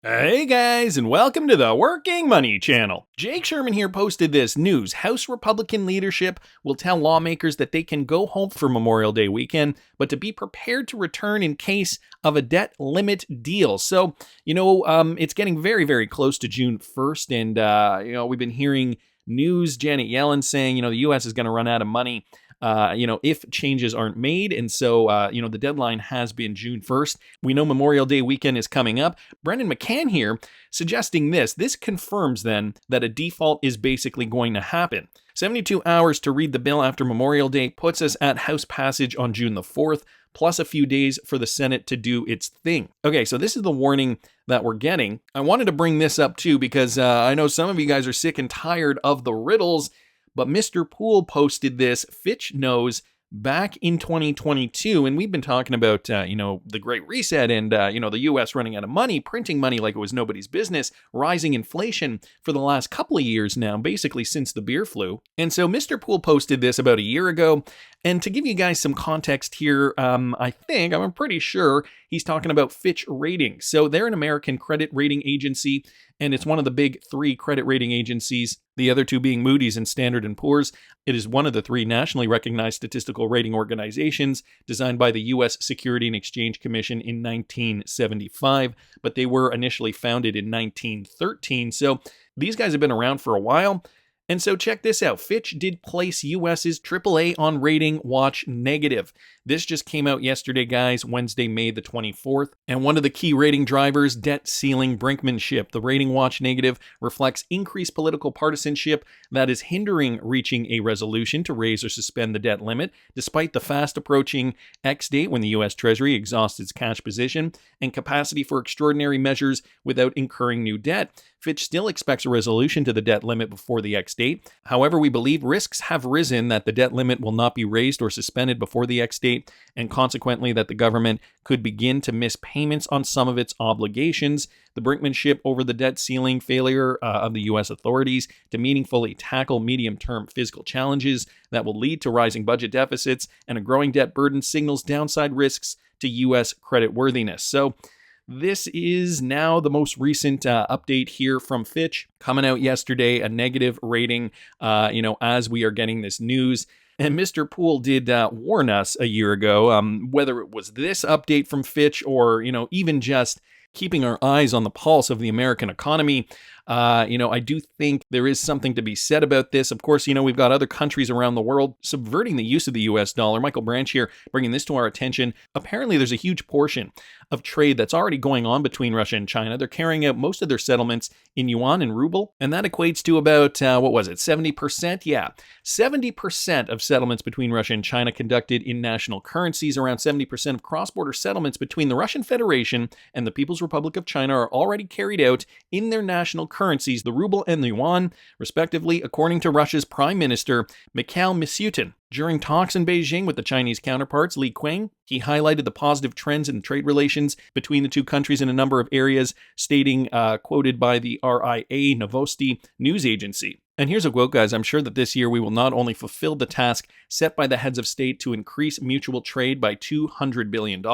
Hey guys, and welcome to the Working Money Channel. Jake Sherman here posted this news. House Republican leadership will tell lawmakers that they can go home for Memorial Day weekend, but to be prepared to return in case of a debt limit deal. So, it's getting very, very close to June 1st, and, we've been hearing news, Janet Yellen saying, the U.S. is going to run out of money if changes aren't made. And so, the deadline has been June 1st. We know Memorial Day weekend is coming up. Brendan McCann here suggesting this. This confirms then that a default is basically going to happen. 72 hours to read the bill after Memorial Day puts us at House passage on June the 4th, plus a few days for the Senate to do its thing. Okay, so this is the warning that we're getting. I wanted to bring this up too because I know some of you guys are sick and tired of the riddles. But Mr. Poole posted this, Fitch knows, back in 2022, and we've been talking about, the Great Reset and, the U.S. running out of money, printing money like it was nobody's business, rising inflation for the last couple of years now, basically since the beer flu. And so Mr. Poole posted this about a year ago, and to give you guys some context here, I'm pretty sure he's talking about Fitch Ratings. So they're an American credit rating agency, and it's one of the big three credit rating agencies, the other two being Moody's and Standard & Poor's. It is one of the three nationally recognized statistical rating organizations designed by the U.S. Securities and Exchange Commission in 1975, but they were initially founded in 1913. So these guys have been around for a while. And so check this out. Fitch did place US's AAA on rating watch negative. This just came out yesterday, guys, Wednesday, May the 24th. And one of the key rating drivers, debt ceiling brinkmanship. The rating watch negative reflects increased political partisanship that is hindering reaching a resolution to raise or suspend the debt limit, despite the fast approaching X date when the U.S. Treasury exhausts its cash position and capacity for extraordinary measures without incurring new debt. Fitch still expects a resolution to the debt limit before the X date. However, we believe risks have risen that the debt limit will not be raised or suspended before the X date, and consequently that the government could begin to miss payments on some of its obligations. The brinkmanship over the debt ceiling, failure of the U.S. authorities to meaningfully tackle medium-term fiscal challenges that will lead to rising budget deficits and a growing debt burden signals downside risks to U.S. creditworthiness. So this is now the most recent update here from Fitch, coming out yesterday, a negative rating, as we are getting this news. And Mr. Poole did warn us a year ago, whether it was this update from Fitch or, even just keeping our eyes on the pulse of the American economy. I do think there is something to be said about this. Of course, we've got other countries around the world subverting the use of the US dollar. Michael Branch here bringing this to our attention. Apparently, there's a huge portion of trade that's already going on between Russia and China. They're carrying out most of their settlements in yuan and ruble, and that equates to about, 70%? Yeah, 70% of settlements between Russia and China conducted in national currencies. Around 70% of cross-border settlements between the Russian Federation and the People's Republic of China are already carried out in their national currencies, the ruble and the yuan, respectively, according to Russia's Prime Minister, Mikhail Mishustin. During talks in Beijing with the Chinese counterparts, Li Qiang, he highlighted the positive trends in trade relations between the two countries in a number of areas, stating, quoted by the RIA Novosti news agency. And here's a quote, guys. I'm sure that this year we will not only fulfill the task set by the heads of state to increase mutual trade by $200 billion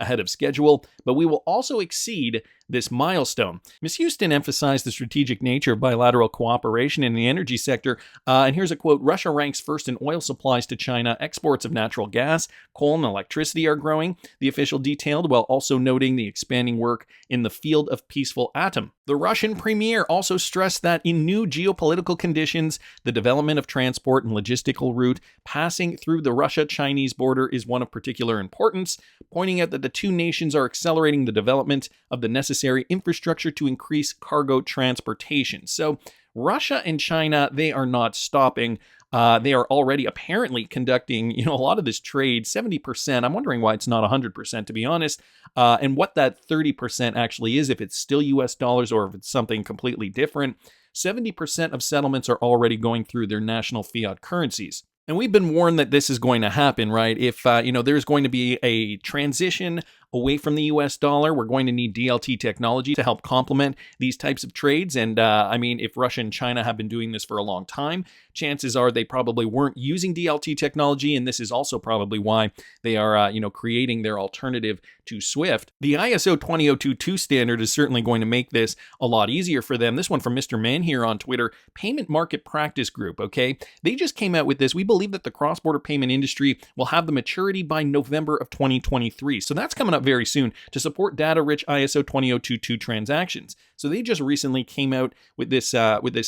ahead of schedule, but we will also exceed this milestone. Mishustin emphasized the strategic nature of bilateral cooperation in the energy sector. And here's a quote. Russia ranks first in oil supplies to China. Exports of natural gas, coal, and electricity are growing, the official detailed, while also noting the expanding work in the field of peaceful atom. The Russian premier also stressed that in new geopolitical conditions, the development of transport and logistical route passing through the Russia-Chinese border is one of particular importance, pointing out that the two nations are accelerating the development of the necessary infrastructure to increase cargo transportation. So Russia and China, they are not stopping. They are already apparently conducting, a lot of this trade, 70%. I'm wondering why it's not 100%, to be honest, and what that 30% actually is, if it's still US dollars or if it's something completely different. 70% of settlements are already going through their national fiat currencies. And we've been warned that this is going to happen, right? If, there's going to be a transition away from the US dollar. We're going to need DLT technology to help complement these types of trades. And I mean, if Russia and China have been doing this for a long time, chances are they probably weren't using DLT technology. And this is also probably why they are, creating their alternative to SWIFT. The ISO 20022 standard is certainly going to make this a lot easier for them. This one from Mr. Man here on Twitter, Payment Market Practice Group, okay? They just came out with this. We believe that the cross-border payment industry will have the maturity by November of 2023. So that's coming up very soon to support data-rich ISO 20022 transactions. So they just recently came out with this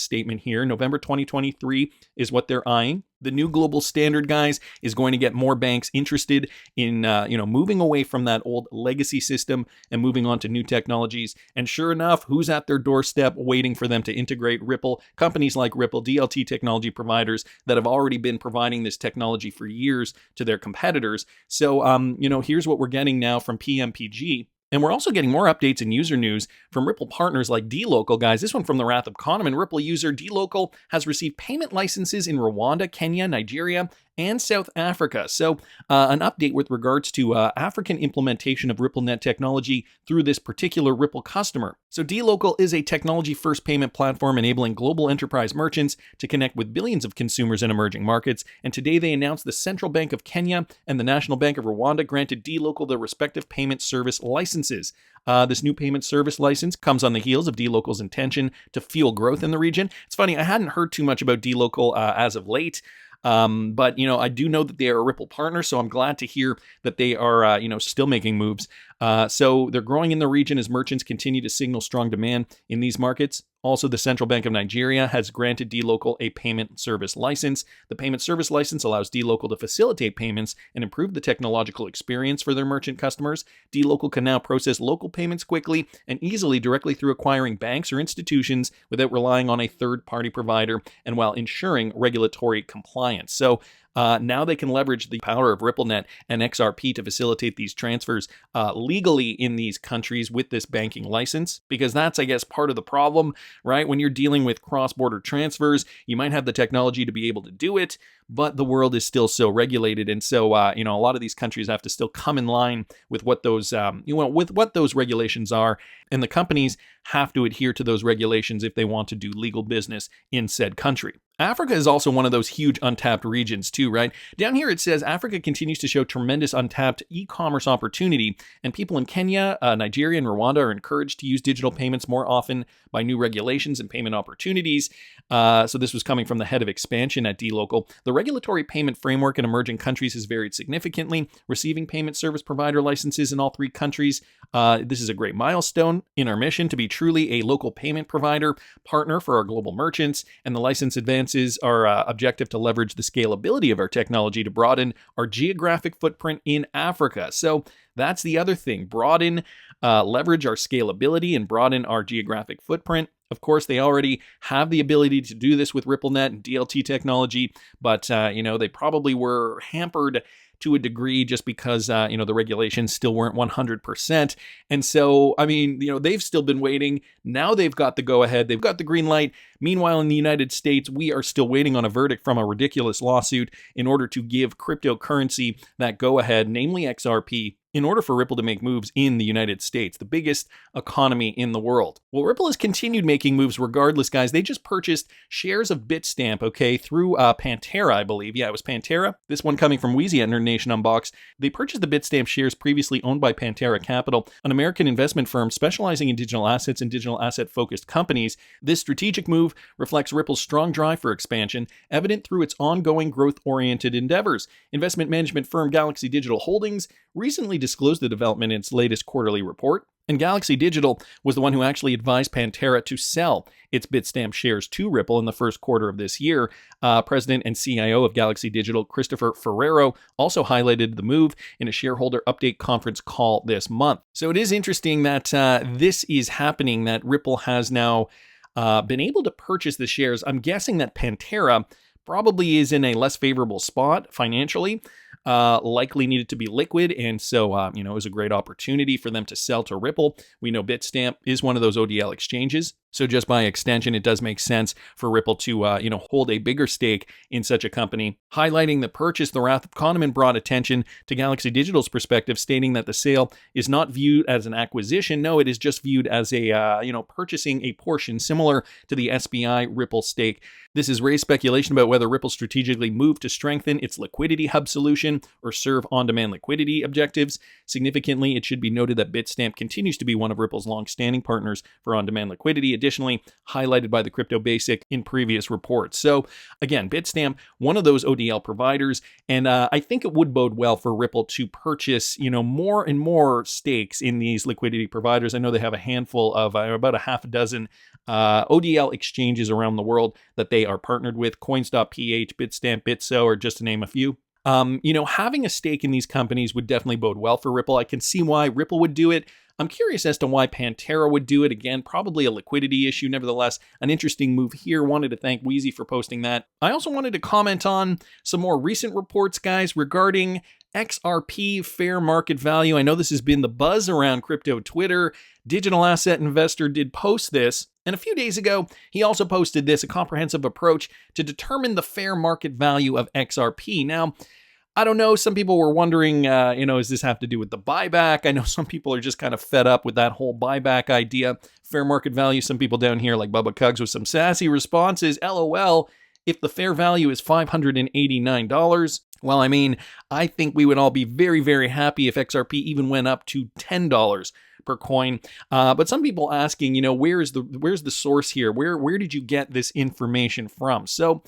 statement here. November 2023 is what they're eyeing. The new global standard, guys, is going to get more banks interested in, moving away from that old legacy system and moving on to new technologies. And sure enough, who's at their doorstep waiting for them to integrate? Ripple. Companies like Ripple, DLT technology providers that have already been providing this technology for years to their competitors. So, here's what we're getting now from PMPG. And we're also getting more updates and user news from Ripple partners like Dlocal, guys. This one from the Wrath of Kahneman. Ripple user Dlocal has received payment licenses in Rwanda, Kenya, Nigeria, and South Africa. So an update with regards to African implementation of RippleNet technology through this particular Ripple customer. So Dlocal is a technology-first payment platform enabling global enterprise merchants to connect with billions of consumers in emerging markets. And today they announced the Central Bank of Kenya and the National Bank of Rwanda granted Dlocal their respective payment service licenses. This new payment service license comes on the heels of Dlocal's intention to fuel growth in the region. It's funny, I hadn't heard too much about Dlocal as of late. But I do know that they are a Ripple partner, so I'm glad to hear that they are, still making moves. So they're growing in the region as merchants continue to signal strong demand in these markets. Also, the Central Bank of Nigeria has granted Dlocal a payment service license. The payment service license allows Dlocal to facilitate payments and improve the technological experience for their merchant customers. Dlocal can now process local payments quickly and easily directly through acquiring banks or institutions without relying on a third-party provider and while ensuring regulatory compliance. So now they can leverage the power of RippleNet and XRP to facilitate these transfers legally in these countries with this banking license, because that's, I guess, part of the problem, right? When you're dealing with cross-border transfers, you might have the technology to be able to do it, but the world is still so regulated. And so, a lot of these countries have to still come in line with what those, with what those regulations are. And the companies have to adhere to those regulations if they want to do legal business in said country. Africa is also one of those huge untapped regions too, right? Down here it says Africa continues to show tremendous untapped e-commerce opportunity, and people in Kenya, Nigeria, and Rwanda are encouraged to use digital payments more often by new regulations and payment opportunities. So this was coming from the head of expansion at Dlocal. The regulatory payment framework in emerging countries has varied significantly, receiving payment service provider licenses in all three countries. This is a great milestone in our mission to be truly a local payment provider partner for our global merchants, and the license advances our objective to leverage the scalability of our technology to broaden our geographic footprint in Africa. So that's the other thing, leverage our scalability and broaden our geographic footprint. Of course, they already have the ability to do this with RippleNet and DLT technology, but they probably were hampered to a degree just because, the regulations still weren't 100%. And so, they've still been waiting. Now they've got the go-ahead. They've got the green light. Meanwhile, in the United States, we are still waiting on a verdict from a ridiculous lawsuit in order to give cryptocurrency that go-ahead, namely XRP, in order for Ripple to make moves in the United States, the biggest economy in the world. Well, Ripple has continued making moves regardless, guys. They just purchased shares of Bitstamp, through Pantera, I believe. Yeah, it was Pantera. This one coming from Wheezy at Nerd Nation Unboxed. They purchased the Bitstamp shares previously owned by Pantera Capital, an American investment firm specializing in digital assets and digital asset-focused companies. This strategic move reflects Ripple's strong drive for expansion, evident through its ongoing growth-oriented endeavors. Investment management firm Galaxy Digital Holdings recently disclosed the development in its latest quarterly report, and Galaxy Digital was the one who actually advised Pantera to sell its Bitstamp shares to Ripple in the first quarter of this year. President and CIO of Galaxy Digital, Christopher Ferrero, also highlighted the move in a shareholder update conference call this month. So it is interesting that this is happening, that Ripple has now been able to purchase the shares. I'm guessing that Pantera probably is in a less favorable spot financially, likely needed to be liquid, and so, it was a great opportunity for them to sell to Ripple. We know Bitstamp is one of those ODL exchanges, So just by extension, it does make sense for Ripple to, hold a bigger stake in such a company. Highlighting the purchase, the Wrath of Kahneman brought attention to Galaxy Digital's perspective, stating that the sale is not viewed as an acquisition. No, it is just viewed as a, purchasing a portion similar to the SBI Ripple stake. This has raised speculation about whether Ripple strategically moved to strengthen its liquidity hub solution or serve on-demand liquidity objectives. Significantly, it should be noted that Bitstamp continues to be one of Ripple's long-standing partners for on-demand liquidity, additionally highlighted by the Crypto Basic in previous reports. So again, Bitstamp, one of those ODL providers, and I think it would bode well for Ripple to purchase, more and more stakes in these liquidity providers. I know they have a handful of about a half a dozen ODL exchanges around the world that they are partnered with. Coins.ph, Bitstamp, Bitso, or just to name a few. Having a stake in these companies would definitely bode well for Ripple. I can see why Ripple would do it. I'm curious as to why Pantera would do it. Again, probably a liquidity issue. Nevertheless, an interesting move here. Wanted to thank Wheezy for posting that. I also wanted to comment on some more recent reports, guys, regarding XRP fair market value. I know this has been the buzz around crypto Twitter. Digital Asset Investor did post this. And a few days ago, he also posted this, a comprehensive approach to determine the fair market value of XRP. Now, I don't know, some people were wondering, does this have to do with the buyback? I know some people are just kind of fed up with that whole buyback idea. Fair market value, some people down here like Bubba Cugs with some sassy responses. LOL, if the fair value is $589, well, I think we would all be very, very happy if XRP even went up to $10 per coin. But some people asking, where's the source here? Where did you get this information from? So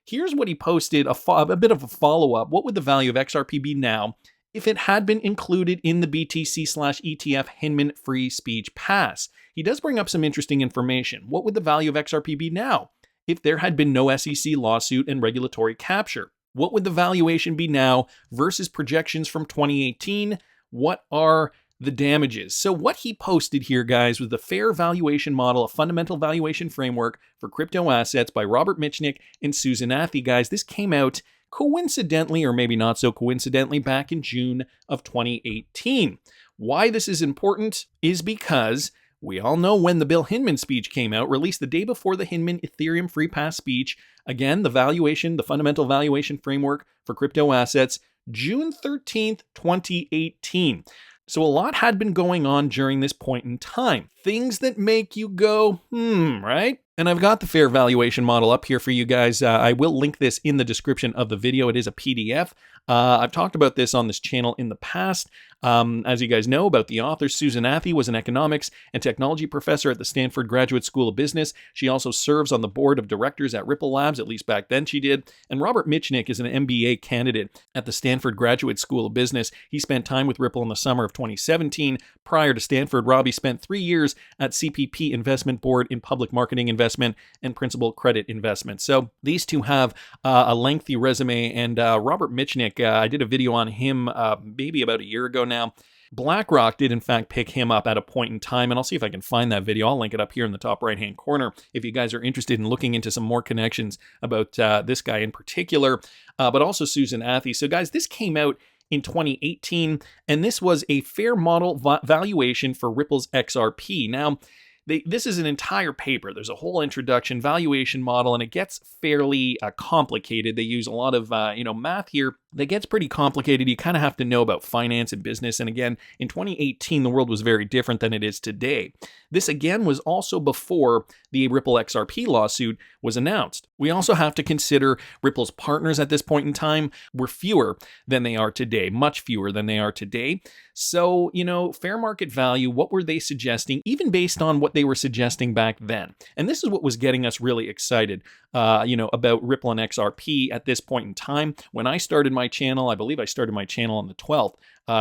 here's what he posted, a bit of a follow-up. What would the value of XRP be now if it had been included in the BTC/ETF Hinman Free Speech Pass? He does bring up some interesting information. What would the value of XRP be now if there had been no SEC lawsuit and regulatory capture? What would the valuation be now versus projections from 2018? What are the damages? So what he posted here, guys, was the fair valuation model, a fundamental valuation framework for crypto assets by Robert Mitchnick and Susan Athey. Guys, this came out coincidentally, or maybe not so coincidentally, back in June of 2018. Why this is important is because we all know when the Bill Hinman speech came out, released the day before the Hinman Ethereum Free Pass speech. Again, the fundamental valuation framework for crypto assets, June 13th, 2018. So a lot had been going on during this point in time. Things that make you go, right? And I've got the fair valuation model up here for you guys. I will link this in the description of the video. It is a PDF. I've talked about this on this channel in the past. As you guys know about the author, Susan Athey was an economics and technology professor at the Stanford Graduate School of Business. She also serves on the board of directors at Ripple Labs, at least back then she did. And Robert Mitchnick is an MBA candidate at the Stanford Graduate School of Business. He spent time with Ripple in the summer of 2017. Prior to Stanford, Robbie spent 3 years at CPP Investment Board in public marketing investment and principal credit investment. So these two have a lengthy resume, and Robert Mitchnick, I did a video on him maybe about a year ago now. BlackRock did in fact pick him up at a point in time, and I'll see if I can find that video. I'll link it up here in the top right hand corner if you guys are interested in looking into some more connections about this guy in particular, but also Susan Athey. So guys, this came out in 2018, and this was a fair model valuation for Ripple's XRP. Now, this is an entire paper. There's a whole introduction, valuation model, and it gets fairly complicated. They use a lot of math here that gets pretty complicated. You kind of have to know about finance and business. And again, in 2018, the world was very different than it is today. This again was also before the Ripple XRP lawsuit was announced. We also have to consider Ripple's partners at this point in time were fewer than they are today, much fewer than they are today. So, fair market value, what were they suggesting, even based on what they were suggesting back then? And this is what was getting us really excited, about Ripple and XRP at this point in time. When I started my channel, I believe I started my channel on the 12th.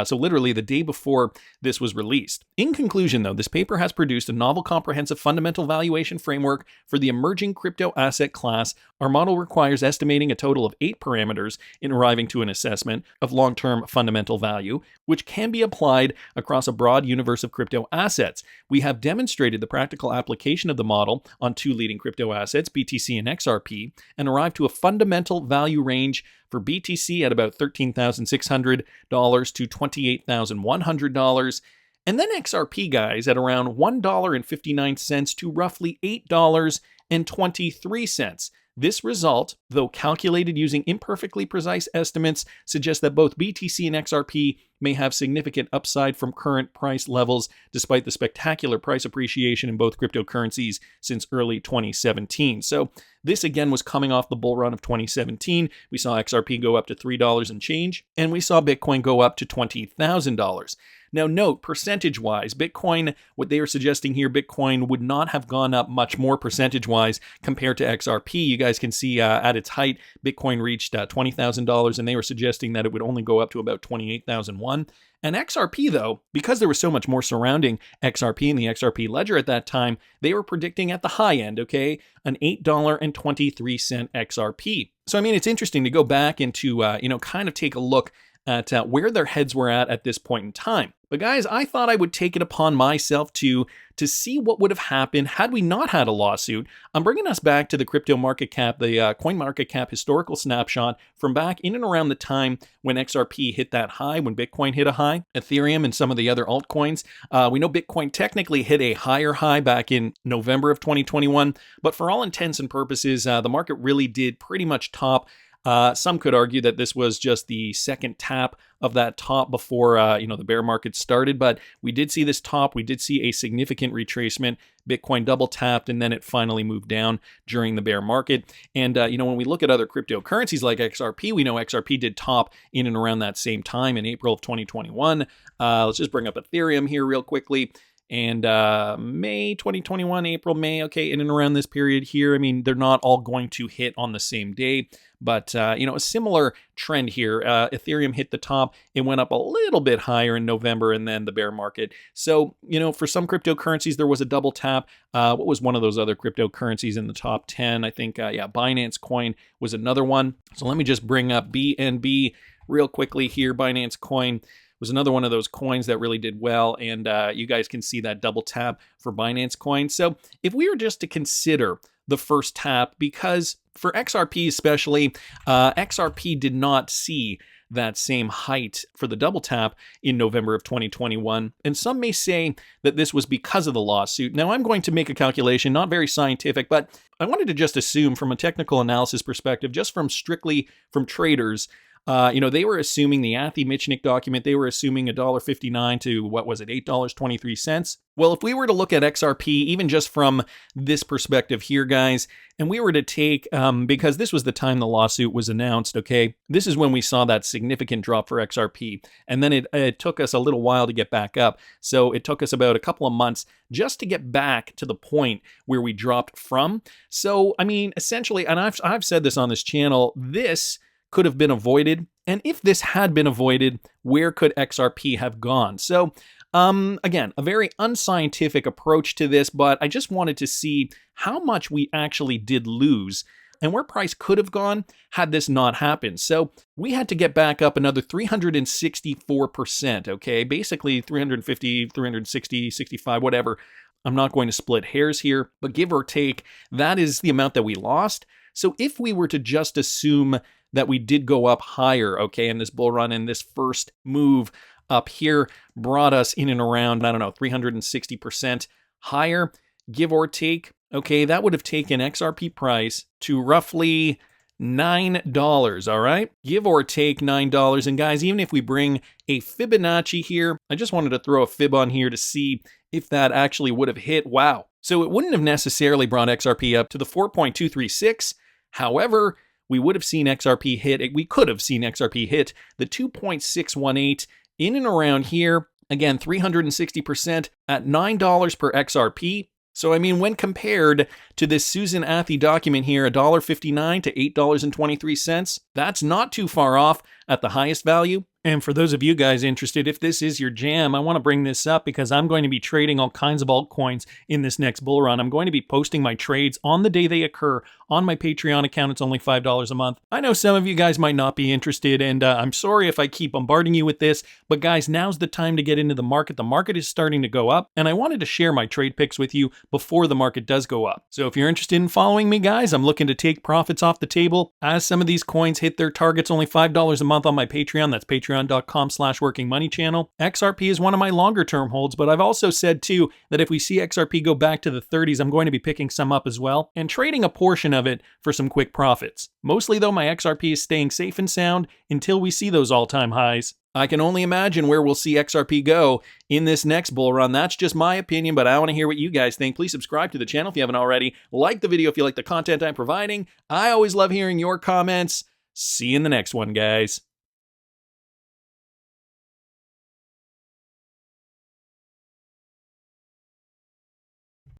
So literally the day before this was released. In conclusion, though, this paper has produced a novel, comprehensive fundamental valuation framework for the emerging crypto asset class. Our model requires estimating a total of 8 parameters in arriving to an assessment of long-term fundamental value, which can be applied across a broad universe of crypto assets. We have demonstrated the practical application of the model on 2 leading crypto assets, BTC and XRP, and arrived to a fundamental value range for BTC at about $13,600 to $28,100, And then XRP, guys, at around $1.59 to roughly $8.23. This result, though calculated using imperfectly precise estimates, suggests that both BTC and XRP may have significant upside from current price levels, despite the spectacular price appreciation in both cryptocurrencies since early 2017. So this again was coming off the bull run of 2017. We saw XRP go up to $3 and change, and we saw Bitcoin go up to $20,000. Now note, percentage-wise, Bitcoin, what they are suggesting here, Bitcoin would not have gone up much more percentage-wise compared to XRP. You guys can see at its height, Bitcoin reached $20,000, and they were suggesting that it would only go up to about $28,001. And XRP, though, because there was so much more surrounding XRP and the XRP ledger at that time, they were predicting at the high end, okay, an $8.23 XRP. So, I mean, it's interesting to go back and to, kind of take a look at where their heads were at this point in time. But guys, I thought I would take it upon myself to see what would have happened had we not had a lawsuit. I'm bringing us back to the crypto market cap, the coin market cap historical snapshot from back in and around the time when XRP hit that high, when Bitcoin hit a high, Ethereum and some of the other altcoins. We know Bitcoin technically hit a higher high back in November of 2021, but for all intents and purposes, the market really did pretty much top. Some could argue that this was just the second tap of that top before, the bear market started, but we did see this top. We did see a significant retracement. Bitcoin double tapped, and then it finally moved down during the bear market. And, when we look at other cryptocurrencies like XRP, we know XRP did top in and around that same time in April of 2021. Let's just bring up Ethereum here real quickly. And May 2021, April, May, okay, in and around this period here, I mean, they're not all going to hit on the same day, but, a similar trend here. Ethereum hit the top, it went up a little bit higher in November, and then the bear market. So, for some cryptocurrencies, there was a double tap. What was one of those other cryptocurrencies in the top 10? I think, Binance Coin was another one. So let me just bring up BNB real quickly here. Binance Coin was another one of those coins that really did well, and you guys can see that double tap for Binance Coin. So if we were just to consider the first tap, because for XRP especially, XRP did not see that same height for the double tap in November of 2021. And some may say that this was because of the lawsuit. Now, I'm going to make a calculation, not very scientific, but I wanted to just assume from a technical analysis perspective, just from strictly from traders, they were assuming the Athey-Michnik document, they were assuming $1.59 to, what was it, $8.23. Well, if we were to look at XRP, even just from this perspective here, guys, and we were to take, because this was the time the lawsuit was announced, okay, this is when we saw that significant drop for XRP, and then it took us a little while to get back up. So it took us about a couple of months just to get back to the point where we dropped from. So, I mean, essentially, and I've said this on this channel, this could have been avoided. And if this had been avoided, where could XRP have gone? So, again, a very unscientific approach to this, but I just wanted to see how much we actually did lose and where price could have gone had this not happened. So we had to get back up another 364%, okay? Basically 350, 360, 65, whatever. I'm not going to split hairs here, but give or take, that is the amount that we lost. So if we were to just assume that we did go up higher, okay, in this bull run, and this first move up here brought us in and around, 360% higher, give or take, okay, that would have taken XRP price to roughly $9, all right? Give or take $9. And guys, even if we bring a Fibonacci here, I just wanted to throw a fib on here to see if that actually would have hit. Wow. So it wouldn't have necessarily brought XRP up to the 4.236. However, we would have seen XRP hit, we could have seen XRP hit the 2.618 in and around here. Again, 360% at $9 per XRP. So, I mean, when compared to this Susan Athey document here, $1.59 to $8.23, that's not too far off at the highest value. And for those of you guys interested, if this is your jam, I want to bring this up because I'm going to be trading all kinds of altcoins in this next bull run. I'm going to be posting my trades on the day they occur on my Patreon account. It's only $5 a month. I know some of you guys might not be interested, and I'm sorry if I keep bombarding you with this, but guys, now's the time to get into the market. The market is starting to go up, and I wanted to share my trade picks with you before the market does go up. So if you're interested in following me, guys, I'm looking to take profits off the table as some of these coins hit their targets. Only $5 a month on my Patreon. That's Patreon patreon.com/workingmoneychannel. XRP is one of my longer term holds, but I've also said too that if we see XRP go back to the 30s, I'm going to be picking some up as well and trading a portion of it for some quick profits. Mostly though, my XRP is staying safe and sound until we see those all-time highs. I can only imagine where we'll see XRP go in this next bull run. That's just my opinion, but I want to hear what you guys think. Please subscribe to the channel if you haven't already. Like the video if you like the content I'm providing. I always love hearing your comments. See you in the next one, guys.